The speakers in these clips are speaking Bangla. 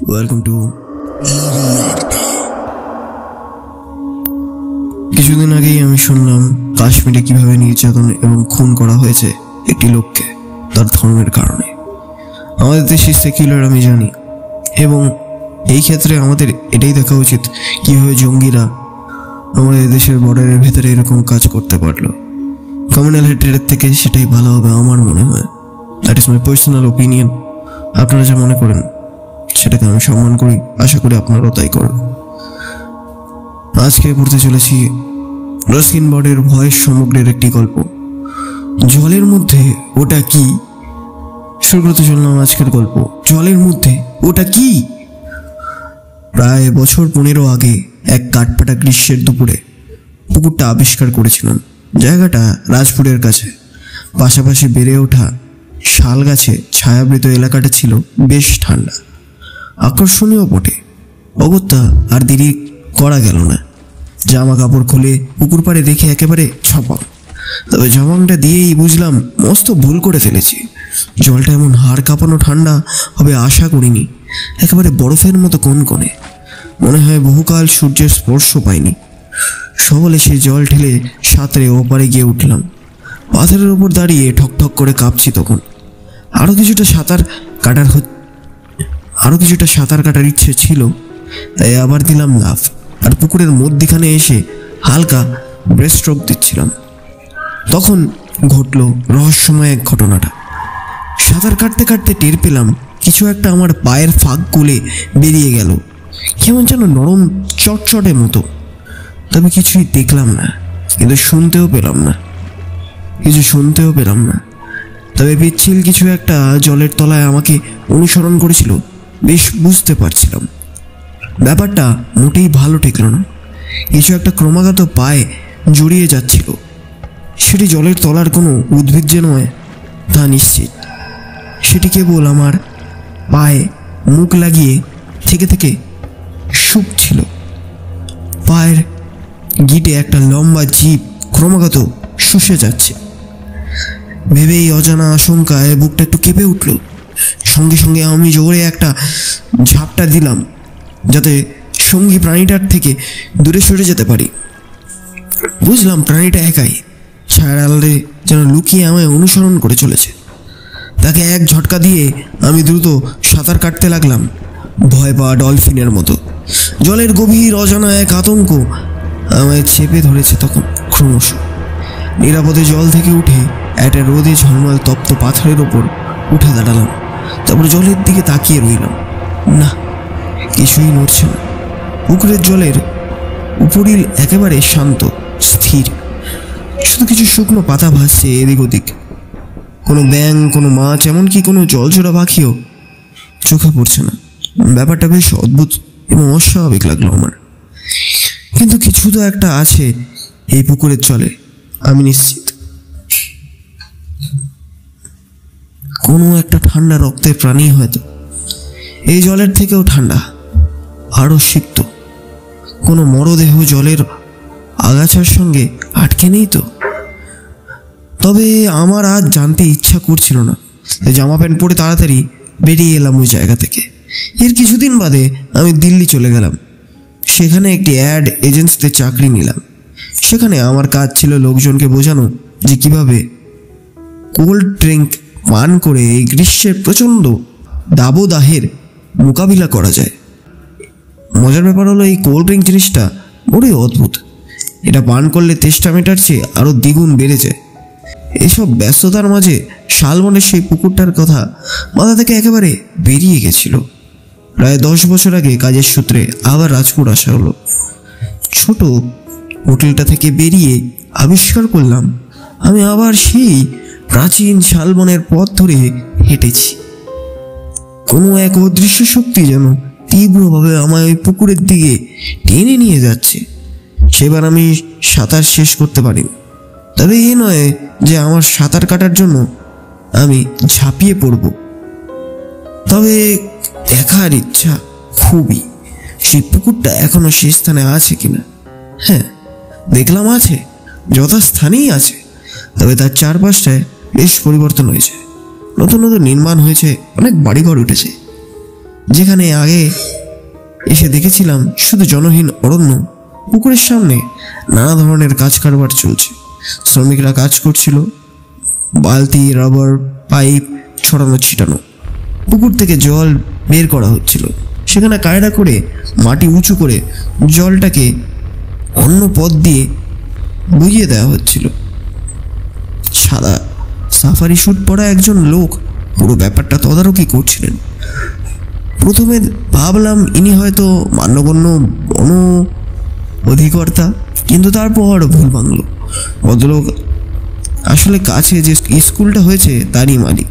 Welcome to. কিছুদিন আগেই আমি শুনলাম কাশ্মীরে কিভাবে নির্যাতন এবং খুন করা হয়েছে একটি লোককে তার ধর্মের কারণে। আমাদের দেশে সেকুলার আমি জানি, এবং এই ক্ষেত্রে আমাদের এটাই দেখা উচিত কিভাবে জঙ্গিরা আমাদের দেশের বর্ডারের ভেতরে এরকম কাজ করতে পারলো। কমিউনাল হেট্রেডের থেকে সেটাই ভালো হবে আমার মনে হয়। That is my personal opinion. আপনারা যা মনে করেন সেটাকে আমি সম্মান করি, আশা করি আপনারাও তাই করেন। আজকে পড়তে চলেছি রাস্কিন বর্ডের ভয়েস সমগ্রের একটি গল্প, জলের মধ্যে ওটা কি। শুরু করতে চললাম আজকের গল্প, জলের মধ্যে ওটা কি। প্রায় বছর 15 আগে এক কাঠপাটা গ্রীষ্মের দুপুরে পুকুরটা আবিষ্কার করেছিলাম। জায়গাটা রাজপুরের কাছে, পাশাপাশি বেড়ে ওঠা শাল গাছে ছায়াবৃত এলাকাটা ছিল বেশ ঠান্ডা, আকর্ষণীয় বটে। অগত্যা আর দেরি করা গেল না, জামা কাপড় খুলে পুকুর পাড়ে রেখে একেবারে ঝপাং। তবে ঝপাংটা দিয়েই বুঝলাম মস্ত ভুল করে ফেলেছি। জলটা এমন হাড় কাঁপানো ঠান্ডা হবে আশা করিনি, একেবারে বরফের মতো কনকনে, মনে হয় বহুকাল সূর্যের স্পর্শ পাইনি। সবলে সেই জল ঠেলে সাঁতরে ওপারে গিয়ে উঠলাম। পাথরের ওপর দাঁড়িয়ে ঠকঠক করে কাঁপছি তখন। আরও কিছুটা সাঁতার কাটার ইচ্ছে ছিল, তাই আবার দিলাম লাফ, আর পুকুরের মধ্যিখানে এসে হালকা ব্রেস্টস্ট্রোক দিচ্ছিলাম। তখন ঘটল রহস্যময় এক ঘটনাটা। সাঁতার কাটতে কাটতে টের পেলাম কিছু একটা আমার পায়ের ফাঁক গুলে বেরিয়ে গেল, কেমন যেন নরম চটচটে মতো। তবে কিছুই দেখলাম না, কিন্তু শুনতেও পেলাম না। তবে পিচ্ছিল কিছু একটা জলের তলায় আমাকে অনুসরণ করেছিল, বেশ বুঝতে পারছিলাম। ব্যাপারটা মোটেই ভালো ঠেকল না। কিছু একটা ক্রমাগত পায়ে জড়িয়ে যাচ্ছিল। সেটি জলের তলার কোনো উদ্ভিদ যে নয় তা নিশ্চিত। সেটি কেবল আমার পায়ে মুখ লাগিয়ে থেকে থেকে শুকছিল। পায়ের গিটে একটা লম্বা জিভ ক্রমাগত শুষে যাচ্ছে। ভেবেই অজানা আশঙ্কায় বুকটা একটু কেঁপে উঠল। সঙ্গে সঙ্গে আমি জোরে একটা ঝাপটা দিলাম, যাতে সঙ্গী প্রাণীটার থেকে দূরে সরে যেতে পারি। বুঝলাম প্রাণীটা একাই, ছায়ার আড়ালে যেন লুকিয়ে আমায় অনুসরণ করে চলেছে। তাকে এক ঝটকা দিয়ে আমি দ্রুত সাঁতার কাটতে লাগলাম, ভয় পাওয়া ডলফিনের মতো। জলের গভীর অজানা এক আতঙ্ক আমায় চেপে ধরেছে তখন। ক্রমশ নিরাপদে জল থেকে উঠে একটা রোদে ঝলমল তপ্ত পাথরের ওপর উঠে দাঁড়ালাম। তারপর জলের দিকে তাকিয়ে রইলাম। না, কিছুই নড়ছে না। পুকুরের জলের উপরিল একেবারে শান্ত স্থির, শুধু কিছু শুকনো পাতা ভাসছে এদিক ওদিক। কোনো ব্যাঙ, কোনো মাছ, এমনকি কোনো জলচোরা পাখিও চোখে পড়ছে না। ব্যাপারটা বেশ অদ্ভুত এবং অস্বাভাবিক লাগলো আমার। কিন্তু কিছু তো একটা আছে এই পুকুরের জলে, আমি নিশ্চিত। কোনো একটা ঠান্ডা রক্তের প্রাণী হয়তো। এই জলের থেকেও ঠান্ডা, আরও সিক্ত। কোনো মরদেহ জলের আগাছার সঙ্গে আটকে নেই তো? তবে আমার আজ জানতে ইচ্ছা করছিল না। জামা প্যান্ট পরে তাড়াতাড়ি বেরিয়ে এলাম ওই জায়গা থেকে। এর কিছুদিন বাদে আমি দিল্লি চলে গেলাম। সেখানে একটি অ্যাড এজেন্সিতে চাকরি নিলাম। সেখানে আমার কাজ ছিল লোকজনকে বোঝানো যে কিভাবে কোল্ড ড্রিঙ্ক পান করে এই গ্রীষ্মের প্রচণ্ড দাবদাহের মোকাবিলা করা যায়। মজার ব্যাপার হলো, এই কোল্ড ড্রিঙ্ক জিনিসটা বড়ই অদ্ভুত। এটা পান করলে তেষ্টা মেটার চেয়ে আরও দ্বিগুণ বেড়ে যায়। এইসব ব্যস্ততার মাঝে শালবনের সেই পুকুরটার কথা মাথা থেকে একেবারে বেরিয়ে গেছিল। প্রায় 10 বছর আগে কাজের সূত্রে আবার রাজপুর আসা হলো। ছোট হোটেলটা থেকে বেরিয়ে আবিষ্কার করলাম আমি আবার সেই প্রাচীন শালবনের পথ ধরে হেঁটেছি। কোনো এক অদৃশ্য শক্তি যেন তীব্রভাবে আমায় ওই পুকুরের দিকে টেনে নিয়ে যাচ্ছে। সেবার আমি সাঁতার শেষ করতে পারিনি। তবে এ নয় যে আমার সাঁতার কাটার জন্য আমি ঝাঁপিয়ে পড়ব। তবে দেখার ইচ্ছা খুবই, সেই পুকুরটা এখনো সেই স্থানে আছে কিনা। হ্যাঁ, দেখলাম আছে, যথাস্থানেই আছে। তবে তার চারপাশটায় বেশ পরিবর্তন হয়েছে। নতুন নতুন নির্মাণ হয়েছে, অনেক বাড়িঘর উঠেছে। যেখানে আগে এসে দেখেছিলাম শুধু জনহীন অরণ্য, পুকুরের সামনে নানা ধরনের কাজ কারবার চলছে। শ্রমিকরা কাজ করছিল, বালতি, রাবার, পাইপ ছড়ানো ছিটানো। পুকুর থেকে জল বের করা হচ্ছিল। সেখানে কায়দা করে মাটি উঁচু করে জলটাকে অন্য পথ দিয়ে বুঝিয়ে দেওয়া হচ্ছিল। সাদা সাফারি স্যুট পরা একজন লোক পুরো ব্যাপারটা তদারকি করছিলেন। প্রথমে ভাবলাম ইনি হয়তো মান্যগণ্য বন অধিকর্তা, কিন্তু তারপর ভুল ভাঙল। ভদ্রলোক আসলে কাছে যে স্কুলটা হয়েছে তারই মালিক।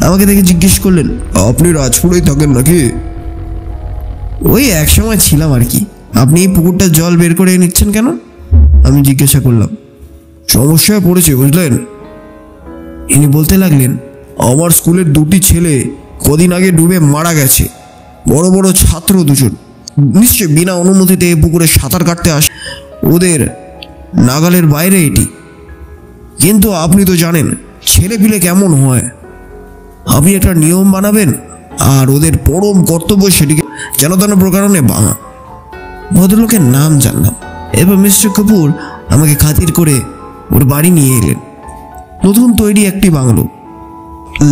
আমাকে দেখে জিজ্ঞেস করলেন, আপনি রাজপুরেই থাকেন নাকি? ওই এক সময় ছিলাম আর কি। আপনি এই পুকুরটার জল বের করে নিচ্ছেন কেন? আমি জিজ্ঞাসা করলাম। সমস্যায় পড়েছে বুঝলেন। ইনি বলতে লাগলেন, আমার স্কুলের দুটি ছেলে কদিন আগে ডুবে মারা গেছে। বড় বড় ছাত্র দুজন, নিশ্চয় বিনা অনুমতিতে পুকুরে সাঁতার কাটতে আসে। ওদের নাগালের বাইরে এটি। কিন্তু আপনি তো জানেন ছেলে পিলে কেমন হয়। আপনি একটা নিয়ম বানাবেন, আর ওদের পরম কর্তব্য সেটিকে যেন তেন প্রকারণে ভাঙা। ভদ্রলোকের নাম জানলাম। এবার মিস্টার কাপুর আমাকে খাতির করে ওর বাড়ি নিয়ে এলেন। নতুন তৈরি একটি বাংলো,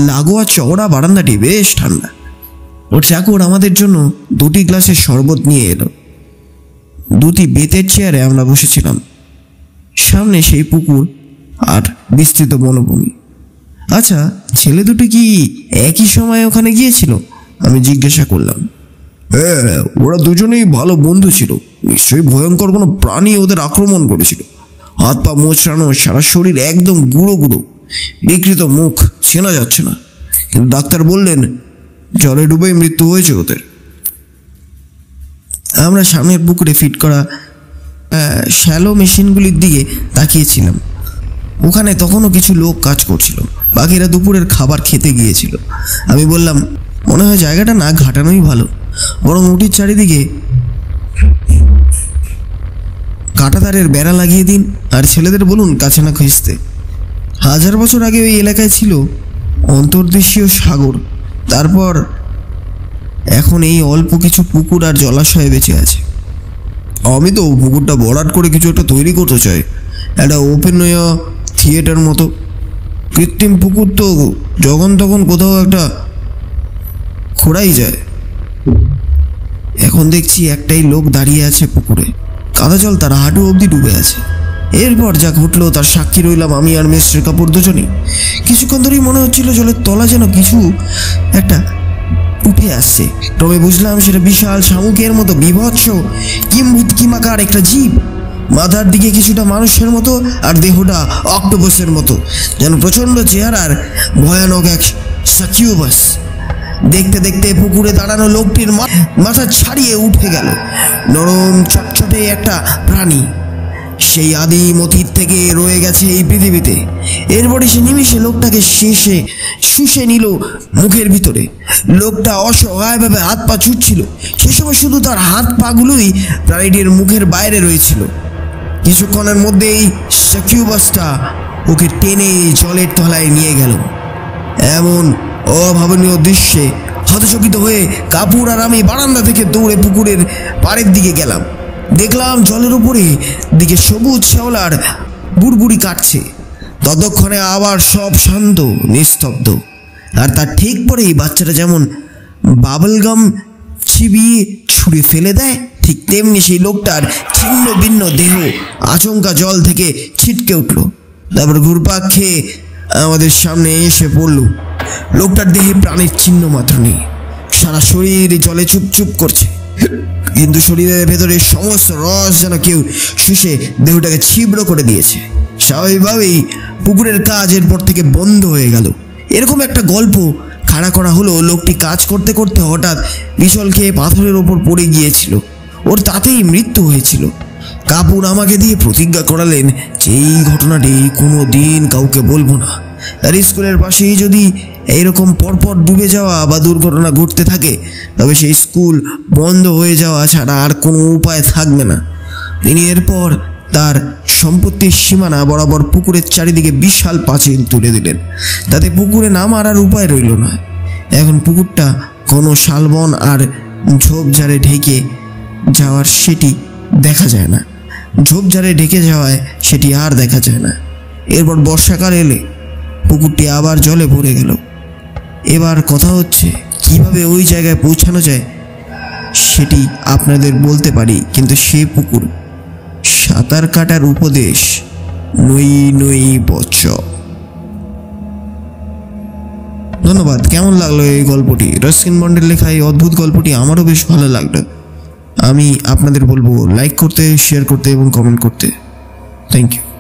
লাগোয়া চওড়া বারান্দাটি বেশ ঠান্ডা। ওর চাকর আমাদের জন্য দুটি গ্লাসের শরবত নিয়ে এলো। দুটি বেতের চেয়ারে আমরা বসেছিলাম। সামনে সেই পুকুর আর বিস্তৃত বনভূমি। আচ্ছা, ছেলে দুটি কি একই সময় ওখানে গিয়েছিল? আমি জিজ্ঞাসা করলাম। হ্যাঁ, ওরা দুজনেই ভালো বন্ধু ছিল। নিশ্চয়ই ভয়ঙ্কর কোনো প্রাণী ওদের আক্রমণ করেছিল। হাত পা মোচড়ানো, সারা শরীর একদম গুঁড়ো গুঁড়ো, বিকৃত মুখ, চেনা যাচ্ছে না। কিন্তু ডাক্তার বললেন জলে ডুবেই মৃত্যু হয়েছে ওদের। আমরা সামনের পুকুরে ফিট করা শ্যালো মেশিনগুলির দিকে তাকিয়েছিলাম। ওখানে তখনও কিছু লোক কাজ করছিল, বাকিরা দুপুরের খাবার খেতে গিয়েছিল। আমি বললাম, মনে হয় জায়গাটা না ঘাটানোই ভালো, বরং উটির চারিদিকে কাঁটাতারের বেড়া লাগিয়ে দিন, আর ছেলেদের বলুন কাছে না খুঁজতে। 1000 বছর আগে ওই এলাকায় ছিল অন্তর্দেশীয় সাগর। তারপর এখন এই অল্প কিছু পুকুর আর জলাশয়ে বেঁচে আছে। আমি তো পুকুরটা ভরাট করে কিছু একটা তৈরি করতে চাই, একটা ওপেন থিয়েটার মতো। কৃত্রিম পুকুর তো যখন তখন কোথাও একটা খোঁড়াই যায়। এখন দেখছি একটাই লোক দাঁড়িয়ে আছে পুকুরে, কাদা জল তার হাঁটু অবধি ডুবে আছে। এরপর যা ঘটলো তার সাক্ষী রইলাম আমি আর মিস্টার কাপুর দুজনই। কিছুক্ষণ ধরেই মনে হচ্ছিল জলের তলা যেন কিছু একটা উঠে আসছে। তবে বুঝলাম সেটা বিশাল শামুকের মতো বিভৎস কিম্ভূত কিমাকার একটা জীব। মাথার দিকে কিছুটা মানুষের মতো, আর দেহটা অক্টোপাসের মতো, যেন প্রচণ্ড চেহারার ভয়ানক এক সাকিউবাস। দেখতে দেখতে পুকুরে দাঁড়ানো লোকটির মাথা ছাড়িয়ে উঠে গেল নরম চটচটে একটা প্রাণী। সেই আদিম অতীত থেকে রয়ে গেছে এই পৃথিবীতে। এরপরে সে নিমিষে লোকটাকে শুষে নিল মুখের ভিতরে। লোকটা অসহায়ভাবে হাত পা ছুটছিল। সে সময় শুধু তার হাত পাগুলোই প্রাণীটির মুখের বাইরে রয়েছিল। কিছুক্ষণের মধ্যেই সাকিউবাসটা ওকে টেনে জলের তলায় নিয়ে গেল। এমন অভাবনীয় দৃশ্যে হতচকিত হয়ে কাপুর আর আমি বারান্দা থেকে দৌড়ে পুকুরের পাড়ের দিকে গেলাম। দেখলাম জলের উপরে দিকে সবুজ শ্যাওলার বুড়বুড়ি কাটছে। ততক্ষণে আবার সব শান্ত নিস্তব্ধ। আর তার ঠিক পরেই বাচ্চাটা যেমন বাবলগাম চিবিয়ে ছুঁড়ে ফেলে দেয়, ঠিক তেমনি সেই লোকটার ছিন্ন ভিন্ন দেহ আচমকা জল থেকে ছিটকে উঠল। তারপর ঘুরপাক খেয়ে আমাদের সামনে এসে পড়ল। লোকটার দেহে প্রাণের চিহ্ন মাত্র নেই। সারা শরীর জলে চুপচুপ করছে, কিন্তু শরীরের ভেতরে সমস্ত রস যেন কেউ শুষে দেহটাকে ছিবড় করে দিয়েছে। স্বাভাবিকভাবেই পুকুরের কাজ এরপর থেকে বন্ধ হয়ে গেল। এরকম একটা গল্প খাড়া করা হলো, লোকটি কাজ করতে করতে হঠাৎ বিচল খেয়ে পাথরের ওপর পড়ে গিয়েছিল। ওর তাতেই মৃত্যু হয়েছিল। কাপুর আমাকে দিয়ে প্রতিজ্ঞা করালেন যে এই ঘটনাটি কোনো দিন কাউকে বলবো না। আর স্কুলের পাশেই যদি এইরকম পরপর ডুবে যাওয়া বা দুর্ঘটনা ঘটতে থাকে, তবে সেই স্কুল বন্ধ হয়ে যাওয়া ছাড়া আর কোনো উপায় থাকবে না। তিনি এরপর তার সম্পত্তির সীমানা বরাবর পুকুরের চারিদিকে বিশাল পাঁচিল তুলে দিলেন। তাতে পুকুরে নামার আর উপায় রইল না। এখন পুকুরটা কোনো শালবন আর ঝোপঝাড়ে ঢেকে যাওয়ার সেটি দেখা যায় না। ঝোপঝাড়ে ঢেকে যাওয়ায় সেটি আর দেখা যায় না। এরপর বর্ষাকাল এলে পুকুরটি আবার জলে ভরে গেল। এবার কথা হচ্ছে কিভাবে ওই জায়গায় পৌঁছানো যায় সেটি আপনাদের বলতে পারি, কিন্তু সে পুকুর সাঁতার কাটার উপদেশ নই নই বচ্চ। ধন্যবাদ। কেমন লাগলো এই গল্পটি? রস্কিন বন্ডের লেখা এই অদ্ভুত গল্পটি আমারও বেশ ভালো লাগলো। আমি আপনাদের বলবো লাইক করতে, শেয়ার করতে এবং কমেন্ট করতে। Thank you.